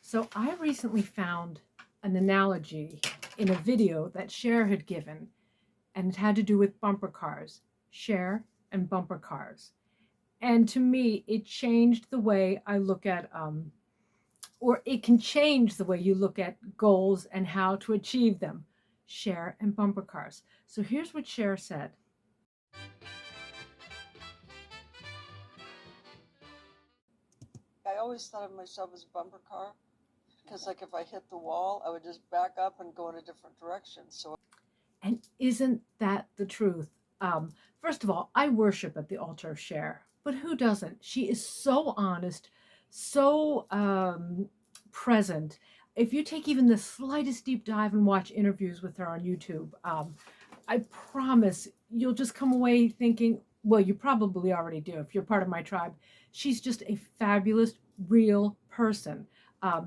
So I recently found an analogy in a video that Cher had given, and it had to do with bumper cars, Cher and bumper cars. And to me, it changed the way I look at, or it can change the way you look at goals and how to achieve them. Cher and bumper cars. So here's what Cher said. I always thought of myself as a bumper car because, like, if I hit the wall, I would just back up and go in a different direction. And isn't that the truth? First of all, I worship at the altar of Cher, but who doesn't? She is so honest, so present. If you take even the slightest deep dive and watch interviews with her on YouTube, I promise you'll just come away thinking, well, you probably already do if you're part of my tribe. She's just a fabulous, real person.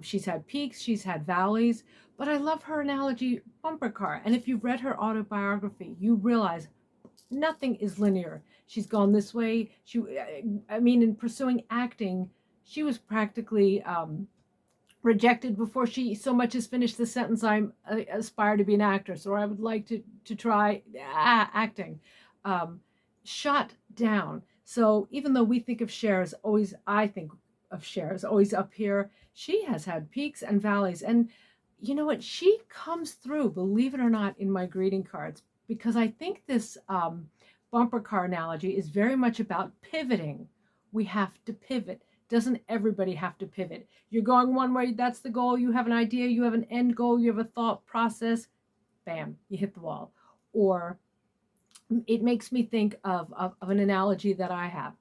She's had peaks, she's had valleys, but I love her analogy, bumper car. And if you've read her autobiography, you realize nothing is linear. She's gone this way. In pursuing acting, she was practically rejected before she so much as finished the sentence, I aspire to be an actress, or I would like to try acting. Shot down. So even though we think of Cher as always, I think of Cher as always up here, she has had peaks and valleys. And you know what? She comes through, believe it or not, in my greeting cards, because I think this bumper car analogy is very much about pivoting. We have to pivot. Doesn't everybody have to pivot? You're going one way, that's the goal. You have an idea, you have an end goal, you have a thought process. Bam, you hit the wall. Or it makes me think of an analogy that I have.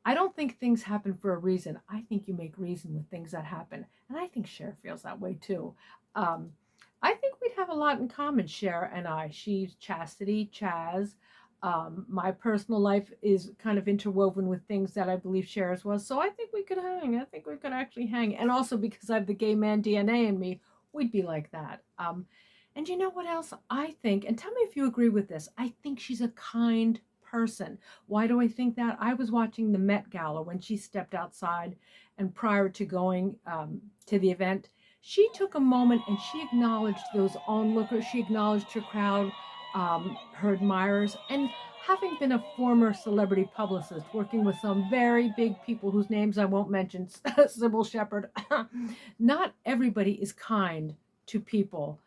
I don't think things happen for a reason. I think you make reason with things that happen. And I think Cher feels that way too. I think we'd have a lot in common, Cher and I. She's chastity, Chaz. My personal life is kind of interwoven with things that I believe Cher's was. So I think we could hang. I think we could actually hang. And also because I have the gay man DNA in me, we'd be like that. And you know what else I think? And tell me if you agree with this. I think she's a kind person. Why do I think that? I was watching the Met Gala when she stepped outside, and prior to going to the event, she took a moment and she acknowledged those onlookers. She acknowledged her crowd, her admirers, and having been a former celebrity publicist, working with some very big people whose names I won't mention, Sybil Shepherd, not everybody is kind to people.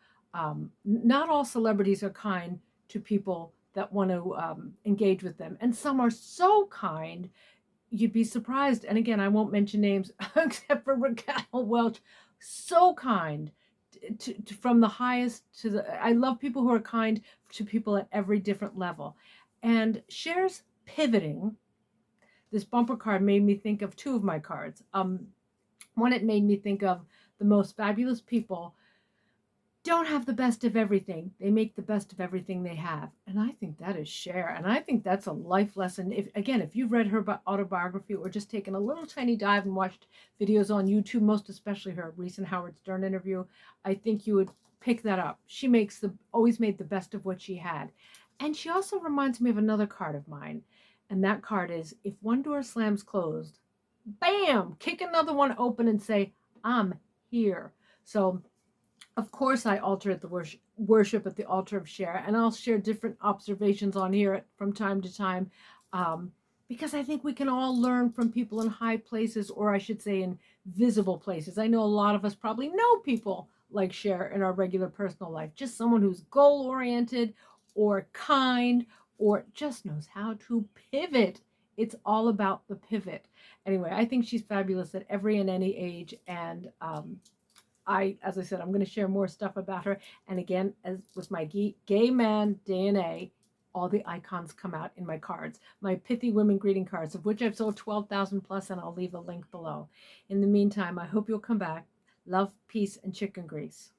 Not all celebrities are kind to people that want to engage with them. And some are so kind, you'd be surprised. And again, I won't mention names except for Raquel Welch. So kind from the highest to the, I love people who are kind to people at every different level. And Cher's pivoting, this bumper card made me think of two of my cards. One, it made me think of the most fabulous people don't have the best of everything. They make the best of everything they have. And I think that is Cher. And I think that's a life lesson. If you've read her autobiography or just taken a little tiny dive and watched videos on YouTube, most especially her recent Howard Stern interview, I think you would pick that up. She always made the best of what she had. And she also reminds me of another card of mine. And that card is, if one door slams closed, bam, kick another one open and say, I'm here. So of course, I alter at the worship at the altar of Cher, and I'll share different observations on here from time to time, because I think we can all learn from people in high places, or I should say in visible places. I know a lot of us probably know people like Cher in our regular personal life, just someone who's goal-oriented or kind or just knows how to pivot. It's all about the pivot. I think she's fabulous at every and any age, and as I said, I'm going to share more stuff about her. And again, as with my gay man DNA, all the icons come out in my cards, my pithy women greeting cards, of which I've sold 12,000 plus, and I'll leave a link below. In the meantime, I hope you'll come back. Love, peace, and chicken grease.